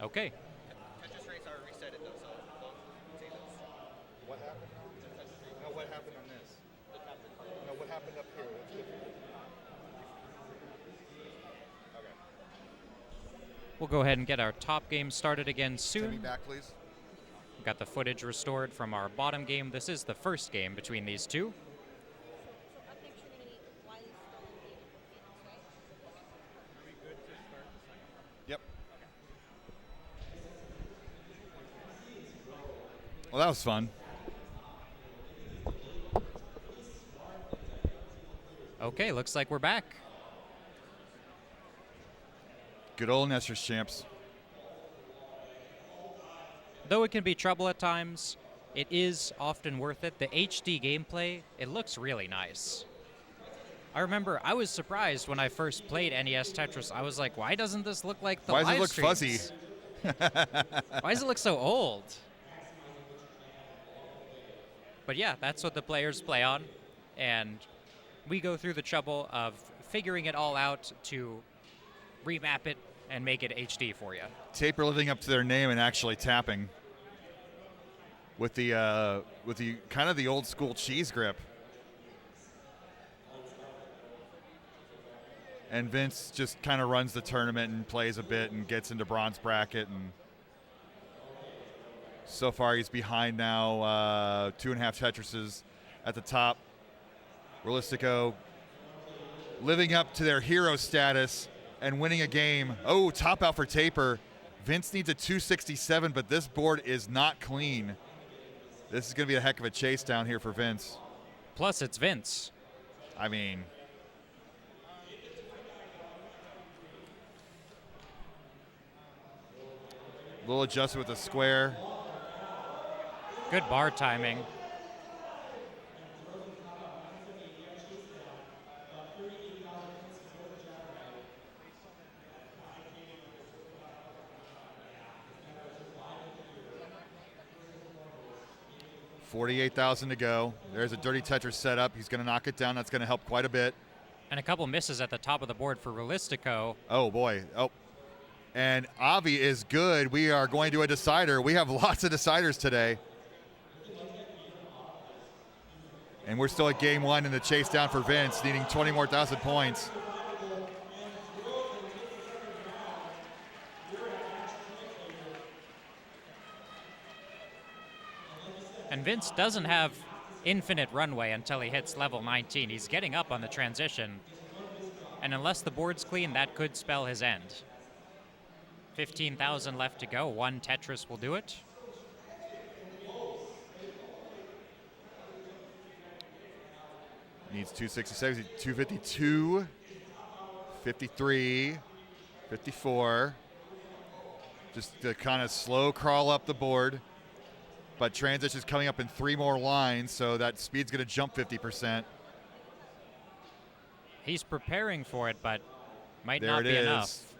Okay. Tetris rates are reset it though, so don't say this. What happened? No, what happened on this? No, what happened up here? That's different. Okay. We'll go ahead and get our top game started again Send me soon. back, please. Got the footage restored from our bottom game. This is the first game between these two. So up next you're going to be Wiley Stolen Theater for Phoenix, right? Are we good to start the second? Yep. Well, that was fun. Okay, looks like we're back. Good old Nestor's champs. Though it can be trouble at times, it is often worth it. The HD gameplay, it looks really nice. I remember I was surprised when I first played NES Tetris. I was like, why doesn't this look like the Why does it live look fuzzy? streams? Why does it look so old? But yeah, that's what the players play on. And we go through the trouble of figuring it all out to remap it and make it HD for you. Taper living up to their name and actually tapping with the kind of the old school cheese grip. And Vince just kind of runs the tournament and plays a bit and gets into bronze bracket, and so far he's behind now 2.5 Tetrises at the top. Rulistico living up to their hero status and winning a game. Oh, top out for Taper. Vince needs a 267, but this board is not clean. This is going to be a heck of a chase down here for Vince. Plus, it's Vince. I mean, a little adjusted with the square. Good bar timing. $48,000 to go. There's a dirty Tetris setup. He's going to knock it down. That's going to help quite a bit. And a couple misses at the top of the board for Rulistico. Oh, boy. Oh. And Avi is good. We are going to a decider. We have lots of deciders today. And we're still at game one in the chase down for Vince, needing 20 more thousand points. And Vince doesn't have infinite runway until he hits level 19. He's getting up on the transition. And unless the board's clean, that could spell his end. 15,000 left to go. One Tetris will do it. Needs 267, 252, 53, 54. Just to kind of slow crawl up the board. But transition's coming up in 3 more lines, so that speed's going to jump 50%. He's preparing for it, but might There not it be is. enough.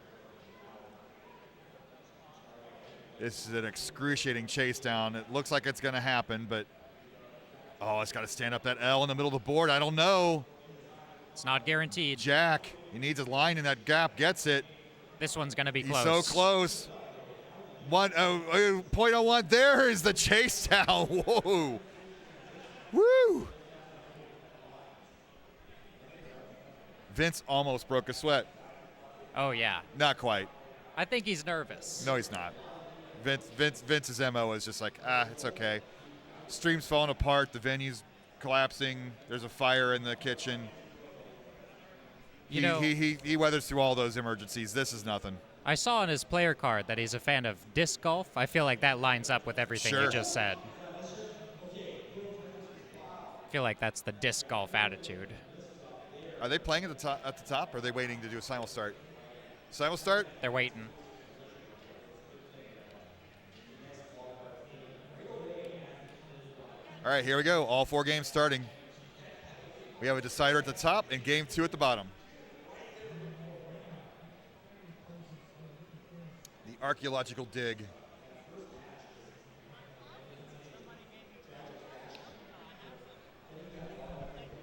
This is an excruciating chase down. It looks like it's going to happen, but oh, it's got to stand up that L in the middle of the board. I don't know. It's not guaranteed. Jack, he needs a line in that gap, gets it. This one's going to be He's close. so close. 0.01. There is the chase down. Whoa. Woo. Vince almost broke a sweat. Oh, yeah. Not quite. I think he's nervous. No, he's not. Vince's MO is just like, it's okay. Stream's falling apart. The venue's collapsing. There's a fire in the kitchen. He weathers through all those emergencies. This is nothing. I saw on his player card that he's a fan of disc golf. I feel like that lines up with everything Sure. you just said. I feel like that's the disc golf attitude. Are they playing at the top, or are they waiting to do a simul start? Simul start? They're waiting. All right, here we go. All 4 games starting. We have a decider at the top and game 2 at the bottom. The archaeological dig.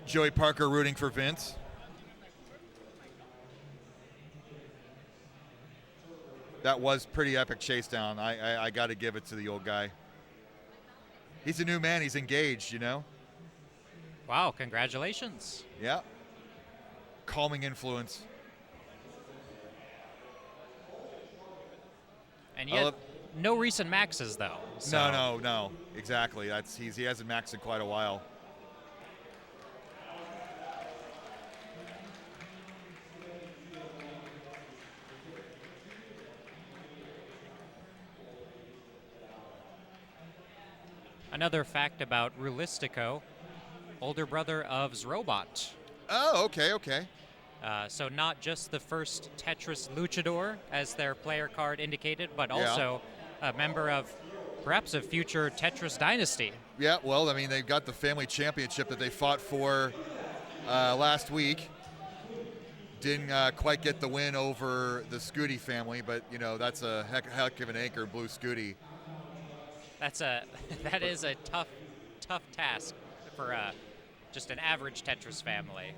Joey Parker rooting for Vince. That was pretty epic chase down. I got to give it to the old guy. He's a new man. He's engaged, you know? Wow, congratulations. Yeah. Calming influence. And yet, no recent maxes, though. So. No. Exactly. He hasn't maxed in quite a while. Another fact about Rulistico, older brother of Zrobot. Oh, okay. So not just the first Tetris luchador, as their player card indicated, but also a member of perhaps a future Tetris dynasty. Yeah, well, I mean, they've got the family championship that they fought for last week. Didn't quite get the win over the Scooty family, but, you know, that's a heck of an anchor, Blue Scooty. That is a tough task for just an average Tetris family.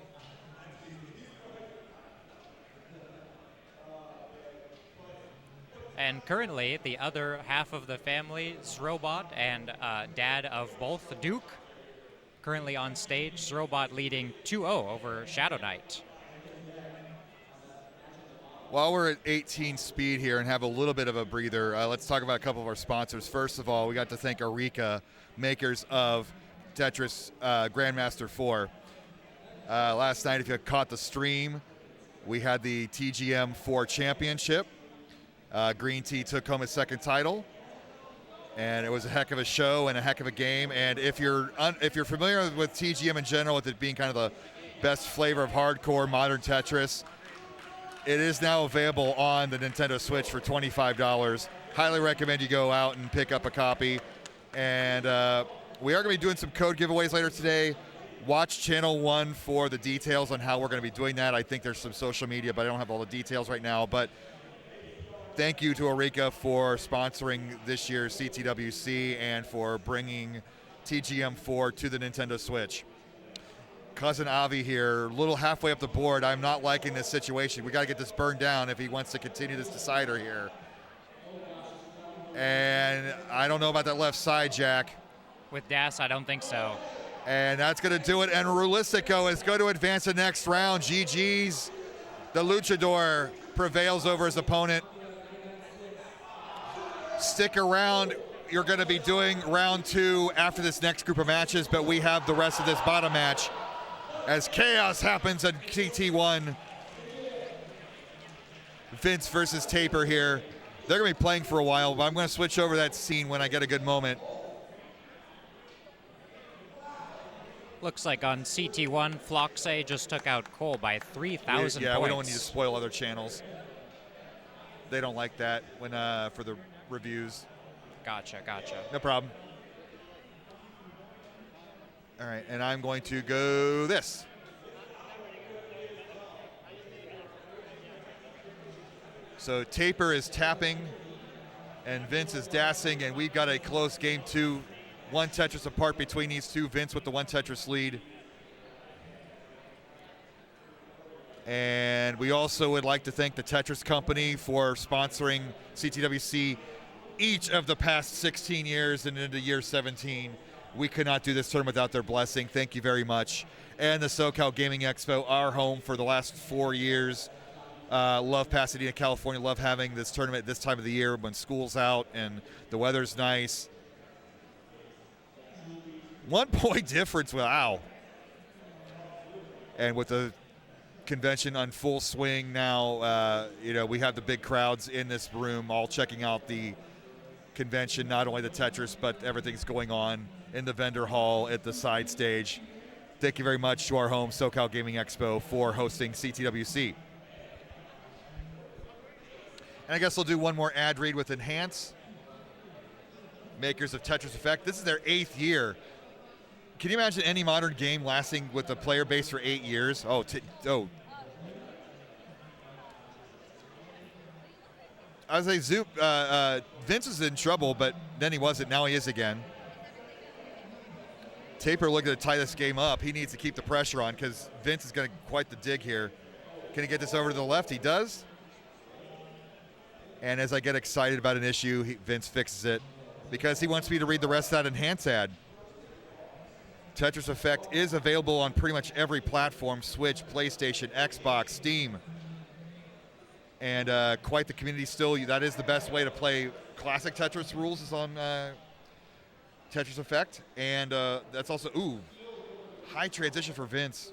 And currently, the other half of the family, Zrobot and dad of both, Duke, currently on stage. Zrobot leading 2-0 over Shadow Knight. While we're at 18 speed here and have a little bit of a breather, let's talk about a couple of our sponsors. First of all, we got to thank Eureka, makers of Tetris Grandmaster 4. Last night, if you caught the stream, we had the TGM 4 Championship. Green Tea took home his second title, and it was a heck of a show and a heck of a game. And if you're familiar with TGM in general, with it being kind of the best flavor of hardcore modern Tetris, it is now available on the Nintendo Switch for $25. Highly recommend you go out and pick up a copy. And we are going to be doing some code giveaways later today. Watch Channel 1 for the details on how we're going to be doing that. I think there's some social media, but I don't have all the details right now. But thank you to Eureka for sponsoring this year's CTWC and for bringing TGM4 to the Nintendo Switch. Cousin Avi here, a little halfway up the board. I'm not liking this situation. We got to get this burned down if he wants to continue this decider here. And I don't know about that left side, Jack. With Das, I don't think so. And that's going to do it. And Rulistico is going to advance the next round. GG's. The luchador prevails over his opponent. Stick around. You're going to be doing round 2 after this next group of matches, but we have the rest of this bottom match as chaos happens at TT1. Vince versus Taper here. They're going to be playing for a while, but I'm going to switch over that scene when I get a good moment. Looks like on CT1, Floxe just took out Cole by 3,000 points. Yeah, we don't need to spoil other channels. They don't like that when for the reviews. Gotcha. No problem. All right, and I'm going to go this. So Taper is tapping, and Vince is dassing, and we've got a close game 2. 1 Tetris apart between these two. Vince with the 1 Tetris lead. And we also would like to thank the Tetris Company for sponsoring CTWC each of the past 16 years and into year 17. We could not do this tournament without their blessing. Thank you very much. And the SoCal Gaming Expo, our home for the last 4 years. Love Pasadena, California. Love having this tournament this time of the year when school's out and the weather's nice. 1 point difference, wow. And with the convention on full swing now, we have the big crowds in this room all checking out the convention, not only the Tetris, but everything's going on in the vendor hall at the side stage. Thank you very much to our home, SoCal Gaming Expo, for hosting CTWC. And I guess we'll do one more ad read with Enhance. Makers of Tetris Effect. This is their 8th year. Can you imagine any modern game lasting with a player base for 8 years? I was like, Vince is in trouble, but then he wasn't. Now he is again. Taper looking to tie this game up. He needs to keep the pressure on because Vince is going to quite the dig here. Can he get this over to the left? He does. And as I get excited about an issue, Vince fixes it because he wants me to read the rest of that enhance ad. Tetris Effect is available on pretty much every platform: Switch, PlayStation, Xbox, Steam. And quite the community still. That is the best way to play classic Tetris rules, is on Tetris Effect. And that's also, high transition for Vince.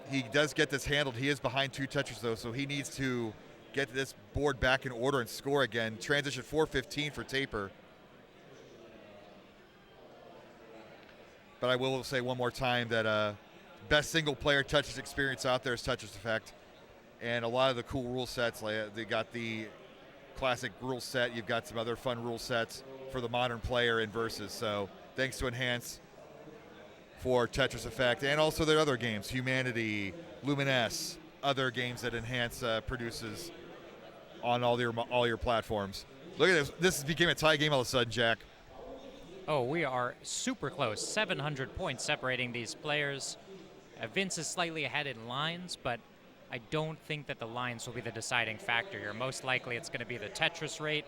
He does get this handled. He is behind 2 Tetris though, so he needs to get this board back in order and score again. Transition 415 for Taper. But I will say one more time that best single player Tetris experience out there is Tetris Effect. And a lot of the cool rule sets, like they got the classic rule set, you've got some other fun rule sets for the modern player in Versus. So thanks to Enhance for Tetris Effect, and also their other games, Humanity, Lumines, other games that Enhance produces on all your platforms. Look at this. This became a tie game all of a sudden, Jack. Oh, we are super close. 700 points separating these players. Vince is slightly ahead in lines, but I don't think that the lines will be the deciding factor here. Most likely it's going to be the Tetris rate,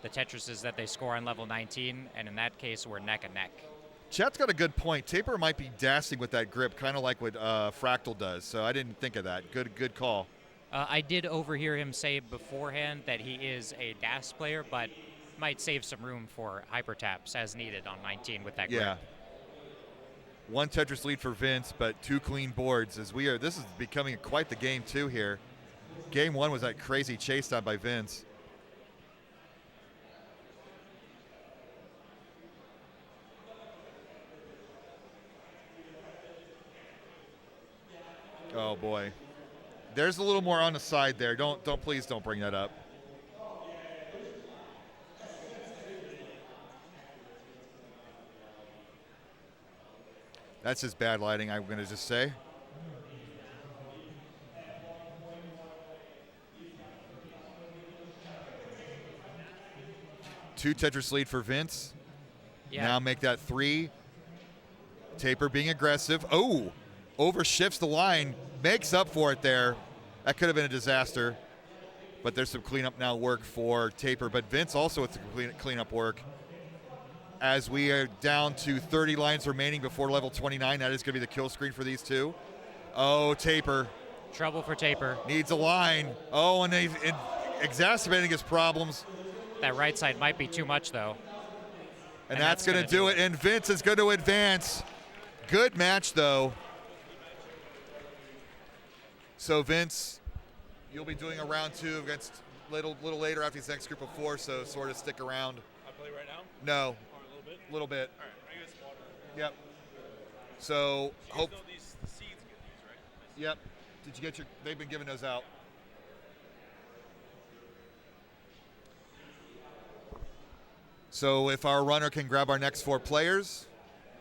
the Tetrises that they score on level 19, and in that case, we're neck and neck. Chet's got a good point. Taper might be dashing with that grip, kind of like what Fractal does, so I didn't think of that. Good call. I did overhear him say beforehand that he is a DAS player, but might save some room for hyper taps as needed on 19 with that grip. Yeah. 1 Tetris lead for Vince, but 2 clean boards. This is becoming quite the game too here. Game 1 was that crazy chase down by Vince. Oh boy. There's a little more on the side there. Please don't bring that up. That's just bad lighting, I'm going to just say. Two Tetris lead for Vince. Yeah. Now make that 3. Taper being aggressive. Oh, overshifts the line. Makes up for it there. That could have been a disaster. But there's some cleanup now work for Taper. But Vince also with some cleanup work. As we are down to 30 lines remaining before level 29, that is going to be the kill screen for these two. Oh, Taper. Trouble for Taper. Needs a line. Oh, and exacerbating his problems. That right side might be too much, though. And that's going to do it, and Vince is going to advance. Good match, though. So, Vince, you'll be doing a round 2 against little later after his next group of 4, so sort of stick around. I play right now? No. A little bit? All All right, I get some water. Yep. So, You guys know the seeds get these, right? Yep. Did you get they've been giving those out. So if our runner can grab our next 4 players.